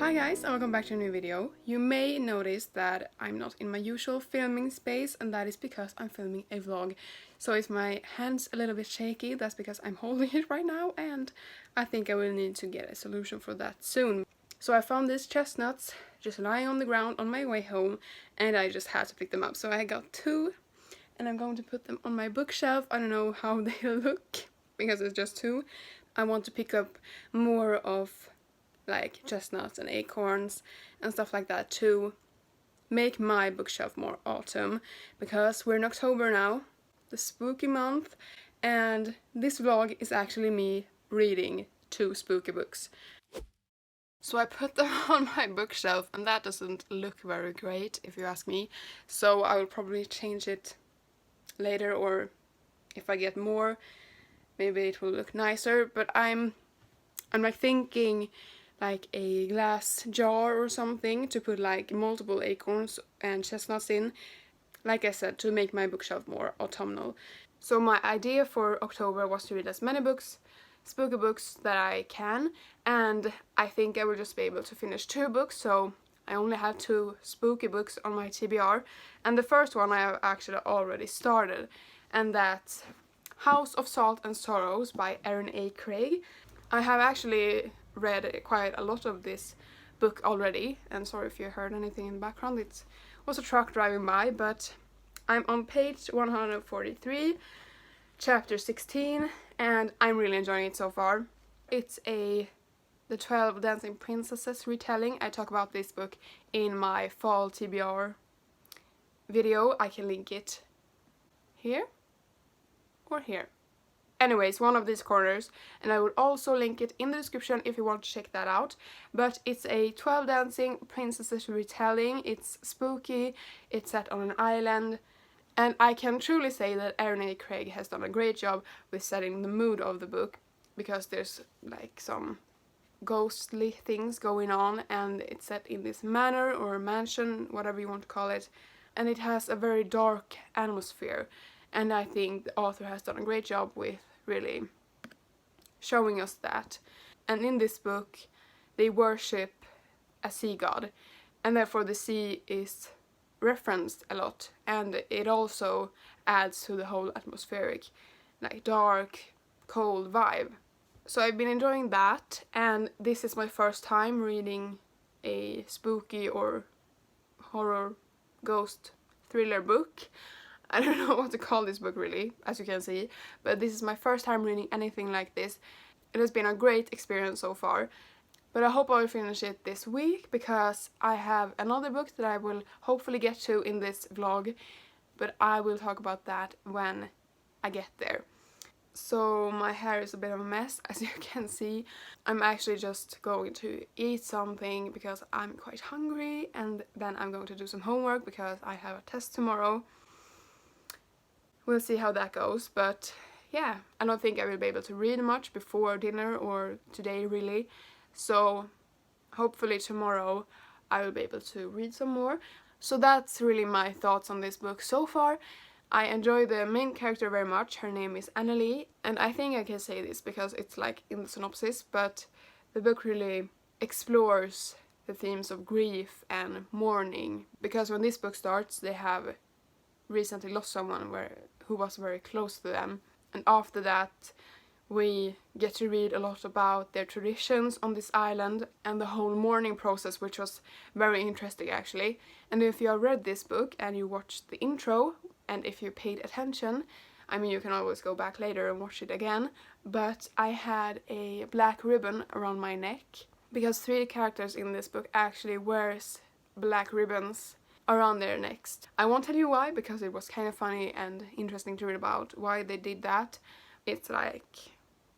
Hi guys, and welcome back to a new video. You may notice that I'm not in my usual filming space, and that is because I'm filming a vlog. So is my hands a little bit shaky? That's because I'm holding it right now, and I think I will need to get a solution for that soon. So I found these chestnuts just lying on the ground on my way home, and I just had to pick them up. So I got two, and I'm going to put them on my bookshelf. I don't know how they look, because it's just two. I want to pick up more of like chestnuts and acorns and stuff like that to make my bookshelf more autumn, because we're in October now, the spooky month, and this vlog is actually me reading 2 spooky books. So I put them on my bookshelf, and that doesn't look very great if you ask me, so I will probably change it later, or if I get more maybe it will look nicer. But I'm like thinking like a glass jar or something to put like multiple acorns and chestnuts in, like I said, to make my bookshelf more autumnal. So my idea for October was to read as many books, spooky books, that I can, and I think I will just be able to finish 2 books, so I only have 2 spooky books on my TBR, and the first one I have actually already started, and that's House of Salt and Sorrows by Erin A. Craig. I have actually read quite a lot of this book already, and sorry if you heard anything in the background, it was a truck driving by, but I'm on page 143, chapter 16, and I'm really enjoying it so far. It's the 12 Dancing Princesses retelling. I talk about this book in my fall TBR video. I can link it here or here. Anyways, one of these corners, and I will also link it in the description if you want to check that out. But it's a 12 Dancing Princesses retelling. It's spooky, it's set on an island, and I can truly say that Erin A. Craig has done a great job with setting the mood of the book, because there's like some ghostly things going on, and it's set in this manor or mansion, whatever you want to call it, and it has a very dark atmosphere, and I think the author has done a great job with really showing us that. And in this book they worship a sea god, and therefore the sea is referenced a lot, and it also adds to the whole atmospheric, like dark, cold vibe. So I've been enjoying that, and this is my first time reading a spooky or horror ghost thriller book. I don't know what to call this book really, as you can see, but this is my first time reading anything like this. It has been a great experience so far, but I hope I will finish it this week, because I have another book that I will hopefully get to in this vlog, but I will talk about that when I get there. So my hair is a bit of a mess, as you can see. I'm actually just going to eat something because I'm quite hungry, and then I'm going to do some homework because I have a test tomorrow. We'll see how that goes, but yeah, I don't think I will be able to read much before dinner or today really, so hopefully tomorrow I will be able to read some more. So that's really my thoughts on this book so far. I enjoy the main character very much. Her name is Annalie, and I think I can say this because it's like in the synopsis, but the book really explores the themes of grief and mourning, because when this book starts they have recently lost someone who was very close to them, and after that we get to read a lot about their traditions on this island and the whole mourning process, which was very interesting actually. And if you have read this book and you watched the intro, and if you paid attention, I mean, you can always go back later and watch it again, but I had a black ribbon around my neck, because 3 characters in this book actually wears black ribbons around their necks. I won't tell you why, because it was kind of funny and interesting to read about why they did that. It's like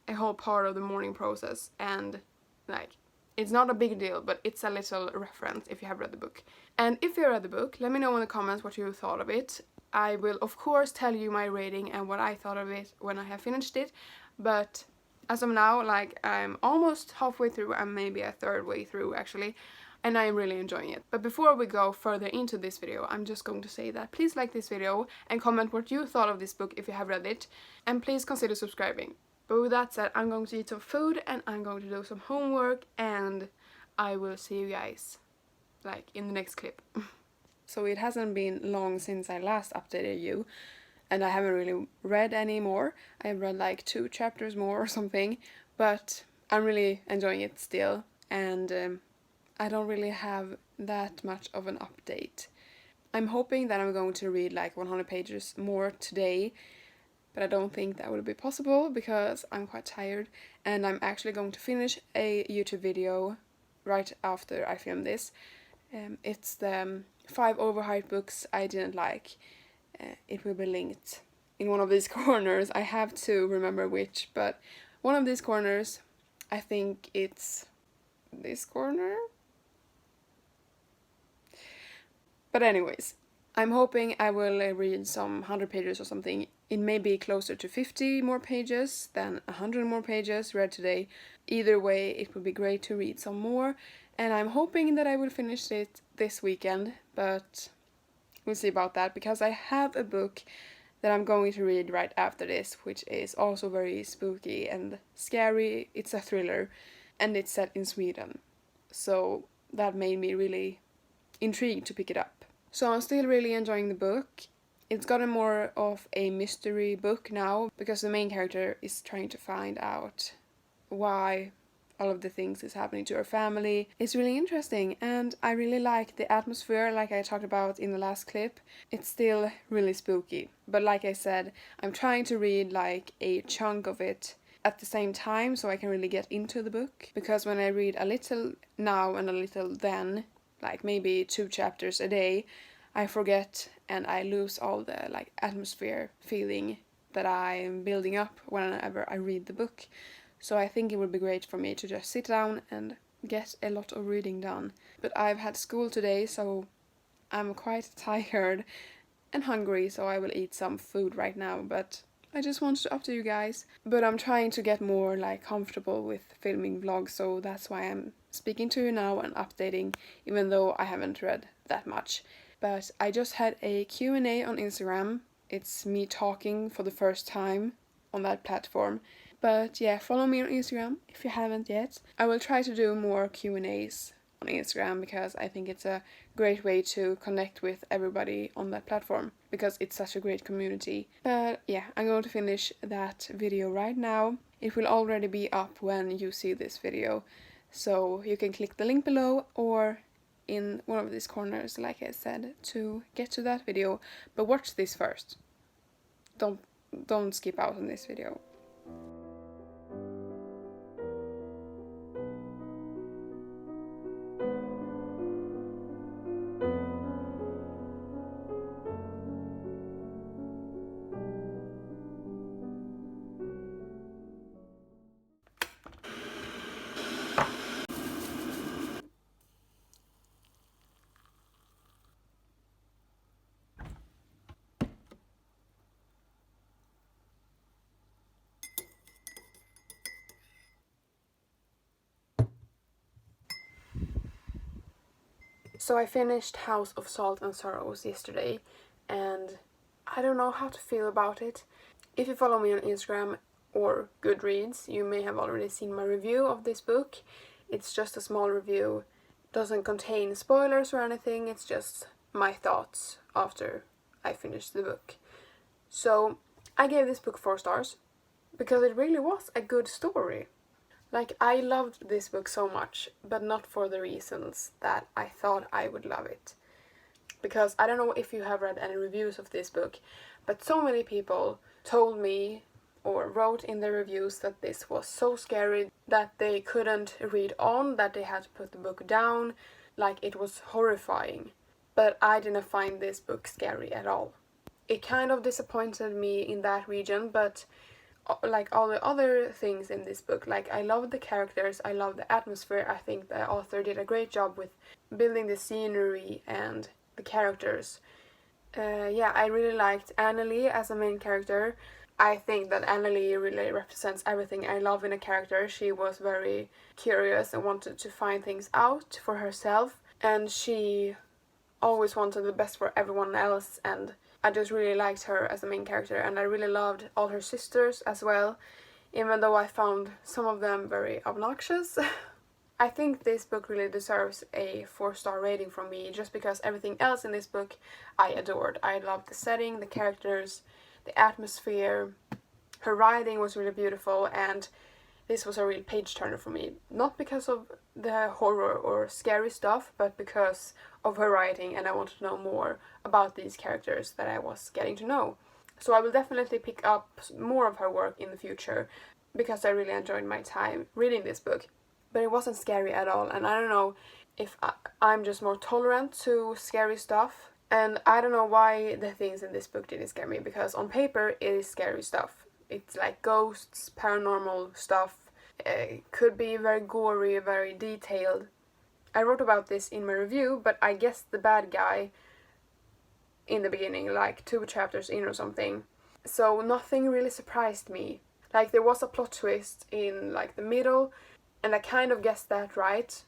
a whole part of the mourning process, and like it's not a big deal, but it's a little reference if you have read the book. And if you read the book, let me know in the comments what you thought of it. I will of course tell you my rating and what I thought of it when I have finished it, but as of now, like, I'm almost halfway through, and maybe a third way through actually, and I am really enjoying it. But before we go further into this video, I'm just going to say that please like this video and comment what you thought of this book if you have read it, and please consider subscribing. But with that said, I'm going to eat some food and I'm going to do some homework, and I will see you guys like in the next clip. So it hasn't been long since I last updated you, and I haven't really read any more. I've read like 2 chapters more or something, but I'm really enjoying it still, and I don't really have that much of an update. I'm hoping that I'm going to read like 100 pages more today, but I don't think that will be possible because I'm quite tired, and I'm actually going to finish a YouTube video right after I film this. It's the 5 overhyped books I didn't like. It will be linked in one of these corners. I have to remember which, but one of these corners, I think it's this corner. But anyways, I'm hoping I will read some 100 pages or something. It may be closer to 50 more pages than 100 more pages read today. Either way, it would be great to read some more, and I'm hoping that I will finish it this weekend, but we'll see about that, because I have a book that I'm going to read right after this, which is also very spooky and scary. It's a thriller, and it's set in Sweden. So that made me really intrigued to pick it up. So I'm still really enjoying the book. It's gotten more of a mystery book now, because the main character is trying to find out why all of the things is happening to her family. It's really interesting, and I really like the atmosphere, like I talked about in the last clip. It's still really spooky, but like I said, I'm trying to read like a chunk of it at the same time so I can really get into the book, because when I read a little now and a little then, like maybe 2 chapters a day, I forget and I lose all the like atmosphere feeling that I'm building up whenever I read the book. So I think it would be great for me to just sit down and get a lot of reading done. But I've had school today, so I'm quite tired and hungry, so I will eat some food right now, but I just wanted to update you guys. But I'm trying to get more like comfortable with filming vlogs, so that's why I'm speaking to you now and updating, even though I haven't read that much. But I just had a Q&A on Instagram. It's me talking for the first time on that platform. But yeah, follow me on Instagram if you haven't yet. I will try to do more Q&As on Instagram, because I think it's a great way to connect with everybody on that platform, because it's such a great community. But yeah, I'm going to finish that video right now. It will already be up when you see this video, so you can click the link below or in one of these corners, like I said, to get to that video. But watch this first. Don't skip out on this video. So I finished House of Salt and Sorrows yesterday, and I don't know how to feel about it. If you follow me on Instagram or Goodreads, you may have already seen my review of this book. It's just a small review, doesn't contain spoilers or anything, it's just my thoughts after I finished the book. So I gave this book 4 stars, because it really was a good story. Like, I loved this book so much, but not for the reasons that I thought I would love it. Because I don't know if you have read any reviews of this book, but so many people told me or wrote in their reviews that this was so scary that they couldn't read on, that they had to put the book down, like it was horrifying. But I didn't find this book scary at all. It kind of disappointed me in that region, but like all the other things in this book, like I love the characters, I love the atmosphere. I think the author did a great job with building the scenery and the characters. Yeah, I really liked Annalie as a main character. I think that Annalie really represents everything I love in a character. She was very curious and wanted to find things out for herself, and she always wanted the best for everyone else, and I just really liked her as a main character, and I really loved all her sisters as well, even though I found some of them very obnoxious. I think this book really deserves a 4-star rating from me, just because everything else in this book I adored. I loved the setting, the characters, the atmosphere. Her writing was really beautiful, and this was a real page turner for me. Not because of the horror or scary stuff, but because of her writing, and I wanted to know more about these characters that I was getting to know. So I will definitely pick up more of her work in the future, because I really enjoyed my time reading this book. But it wasn't scary at all, and I don't know if I'm just more tolerant to scary stuff. And I don't know why the things in this book didn't scare me, because on paper it is scary stuff. It's like ghosts, paranormal stuff. It could be very gory, very detailed. I wrote about this in my review, but I guessed the bad guy in the beginning, like 2 chapters in or something. So nothing really surprised me. Like, there was a plot twist in like the middle, and I kind of guessed that right.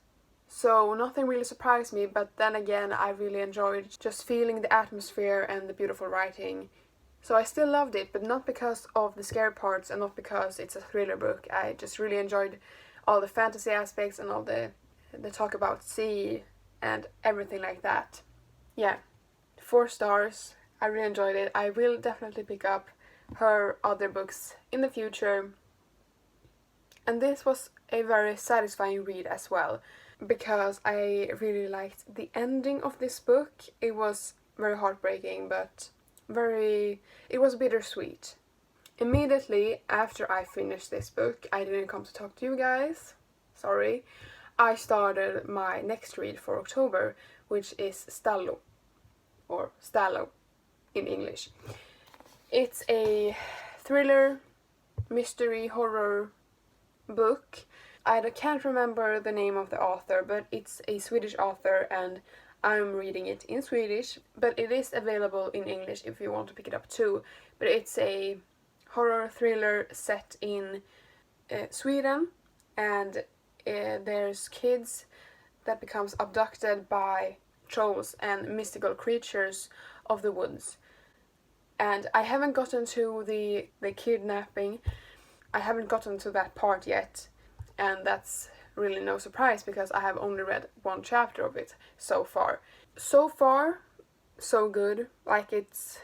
So nothing really surprised me, but then again, I really enjoyed just feeling the atmosphere and the beautiful writing. So I still loved it, but not because of the scary parts and not because it's a thriller book. I just really enjoyed all the fantasy aspects and all the talk about sea and everything like that. Yeah, 4 stars. I really enjoyed it. I will definitely pick up her other books in the future. And this was a very satisfying read as well, because I really liked the ending of this book. It was very heartbreaking, but it was bittersweet. Immediately after I finished this book, I didn't come to talk to you guys. Sorry. I started my next read for October, which is Stallo, or Stallo in English. It's a thriller, mystery, horror book. I can't remember the name of the author, but it's a Swedish author, and I'm reading it in Swedish, but it is available in English if you want to pick it up too. But it's a horror thriller set in Sweden, and there's kids that becomes abducted by trolls and mystical creatures of the woods. And I haven't gotten to the kidnapping. I haven't gotten to that part yet, and that's really no surprise because I have only read 1 chapter of it so far. So far, so good. Like, it's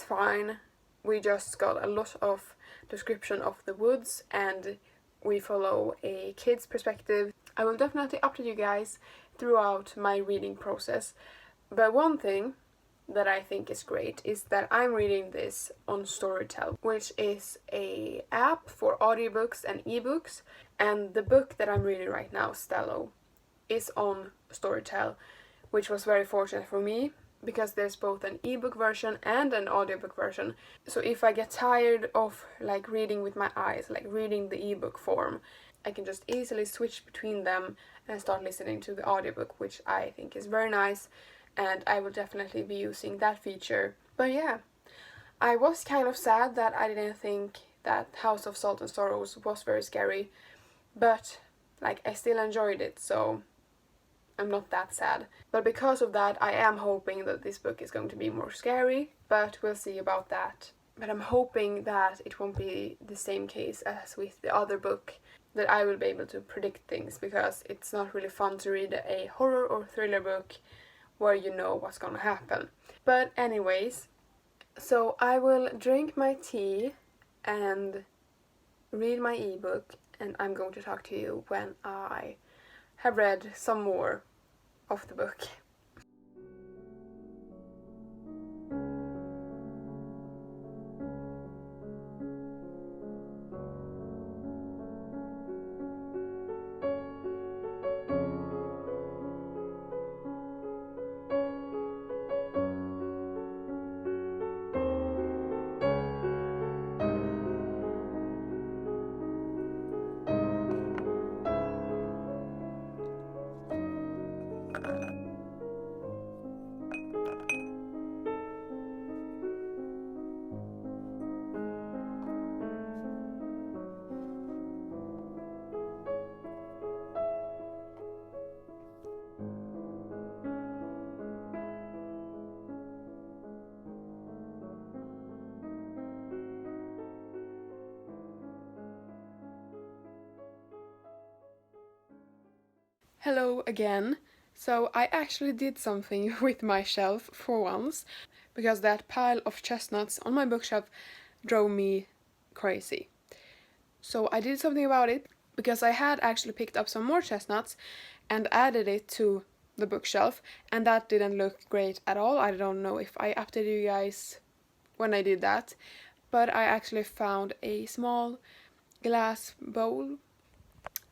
fine. We just got a lot of description of the woods, and we follow a kid's perspective. I will definitely update you guys throughout my reading process. But one thing that I think is great is that I'm reading this on Storytel, which is a app for audiobooks and ebooks, and the book that I'm reading right now, Stallo, is on Storytel, which was very fortunate for me because there's both an ebook version and an audiobook version. So if I get tired of like reading with my eyes, like reading the ebook form, I can just easily switch between them and start listening to the audiobook, which I think is very nice, and I will definitely be using that feature. But yeah, I was kind of sad that I didn't think that House of Salt and Sorrows was very scary, but like I still enjoyed it, so I'm not that sad. But because of that, I am hoping that this book is going to be more scary, but we'll see about that. But I'm hoping that it won't be the same case as with the other book, that I will be able to predict things, because it's not really fun to read a horror or thriller book where you know what's gonna happen. But anyways, so I will drink my tea and read my ebook, and I'm going to talk to you when I have read some more of the book. Hello again. So I actually did something with my shelf for once, because that pile of chestnuts on my bookshelf drove me crazy. So I did something about it, because I had actually picked up some more chestnuts and added it to the bookshelf, and that didn't look great at all. I don't know if I updated you guys when I did that, but I actually found a small glass bowl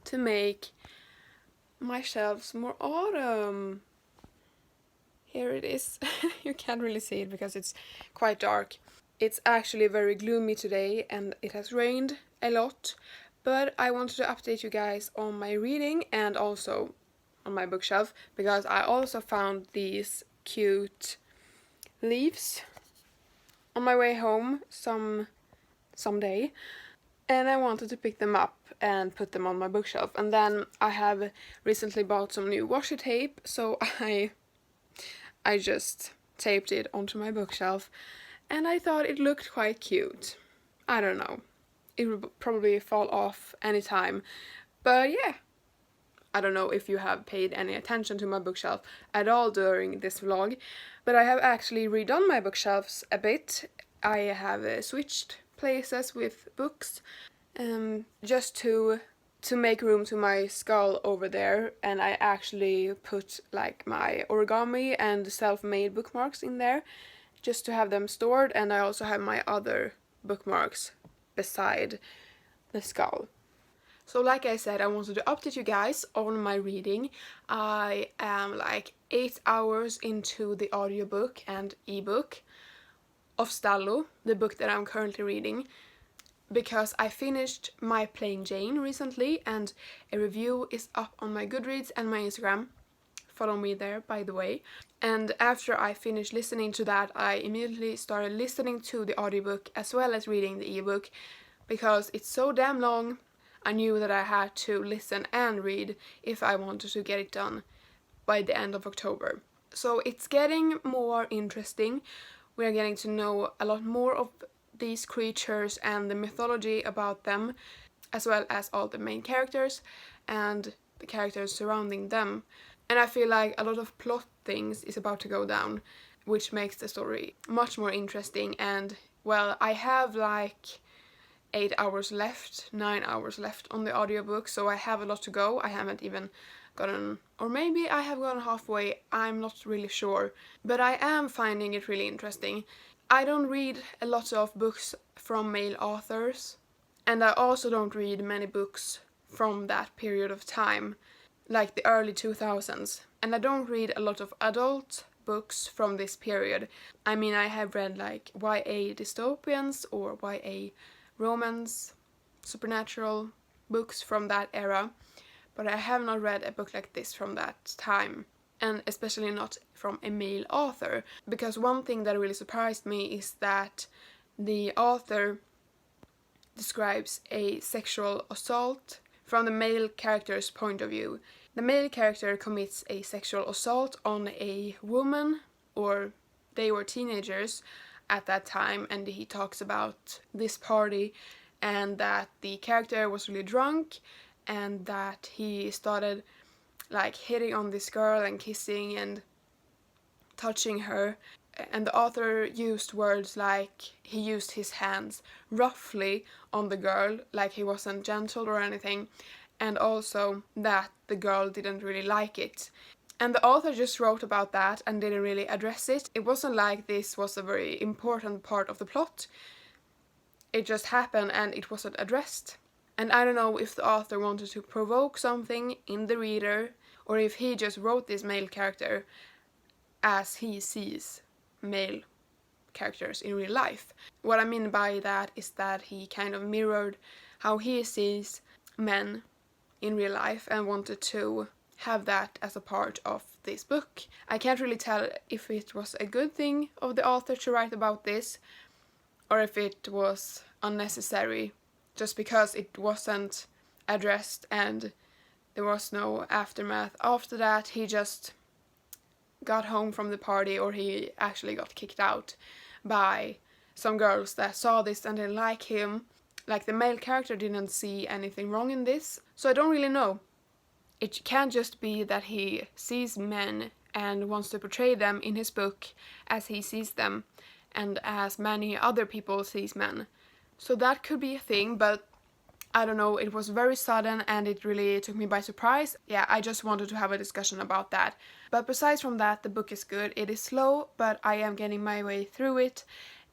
to make my shelves more autumn. Here it is. You can't really see it because it's quite dark. It's actually very gloomy today and it has rained a lot, but I wanted to update you guys on my reading and also on my bookshelf, because I also found these cute leaves on my way home someday, and I wanted to pick them up and put them on my bookshelf. And then I have recently bought some new washi tape, so I just taped it onto my bookshelf, and I thought it looked quite cute. I don't know. It would probably fall off anytime, but yeah. I don't know if you have paid any attention to my bookshelf at all during this vlog, but I have actually redone my bookshelves a bit. I have switched places with books, just to make room to my skull over there, and I actually put like my origami and self-made bookmarks in there just to have them stored, and I also have my other bookmarks beside the skull. So like I said, I wanted to update you guys on my reading. I am like 8 hours into the audiobook and ebook of Stallo, the book that I'm currently reading, because I finished My Plain Jane recently, and a review is up on my Goodreads and my Instagram. Follow me there, by the way. And after I finished listening to that, I immediately started listening to the audiobook as well as reading the ebook, because it's so damn long. I knew that I had to listen and read if I wanted to get it done by the end of October. So it's getting more interesting. We are getting to know a lot more of these creatures and the mythology about them, as well as all the main characters and the characters surrounding them. And I feel like a lot of plot things is about to go down, which makes the story much more interesting. And well, I have like 8 hours left, 9 hours left on the audiobook, so I have a lot to go. I haven't even gotten, or maybe I have gone halfway, I'm not really sure, but I am finding it really interesting. I don't read a lot of books from male authors, and I also don't read many books from that period of time, like the early 2000s, and I don't read a lot of adult books from this period. I mean, I have read like YA dystopians or YA romance, supernatural books from that era, but I have not read a book like this from that time, and especially not from a male author, because one thing that really surprised me is that the author describes a sexual assault from the male character's point of view. The male character commits a sexual assault on a woman, or they were teenagers at that time, and he talks about this party and that the character was really drunk and that he started like hitting on this girl and kissing and touching her, and the author used words like he used his hands roughly on the girl, like he wasn't gentle or anything, and also that the girl didn't really like it. And the author just wrote about that and didn't really address it. It wasn't like this was a very important part of the plot. It just happened and it wasn't addressed. And I don't know if the author wanted to provoke something in the reader, or if he just wrote this male character as he sees male characters in real life. What I mean by that is that he kind of mirrored how he sees men in real life and wanted to have that as a part of this book. I can't really tell if it was a good thing of the author to write about this, or if it was unnecessary just because it wasn't addressed and there was no aftermath after that. He just got home from the party, or he actually got kicked out by some girls that saw this and didn't like him. Like, the male character didn't see anything wrong in this, so I don't really know. It can't just be that he sees men and wants to portray them in his book as he sees them and as many other people sees men. So that could be a thing, but I don't know, it was very sudden and it really took me by surprise. Yeah, I just wanted to have a discussion about that. But besides from that, the book is good. It is slow, but I am getting my way through it.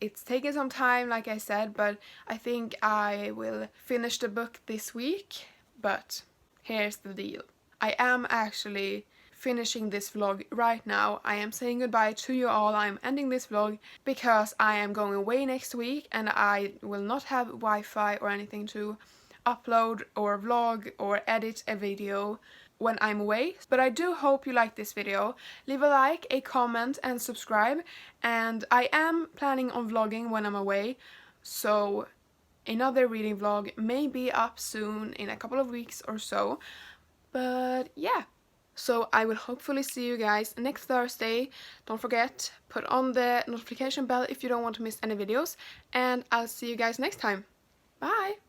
It's taken some time, like I said, but I think I will finish the book this week. But here's the deal. I am actually finishing this vlog right now. I am saying goodbye to you all. I'm ending this vlog because I am going away next week and I will not have Wi-Fi or anything to upload or vlog or edit a video when I'm away. But I do hope you like this video. Leave a like, a comment and subscribe, and I am planning on vlogging when I'm away, so another reading vlog may be up soon in a couple of weeks or so. But yeah, so I will hopefully see you guys next Thursday. Don't forget, put on the notification bell if you don't want to miss any videos, and I'll see you guys next time. Bye!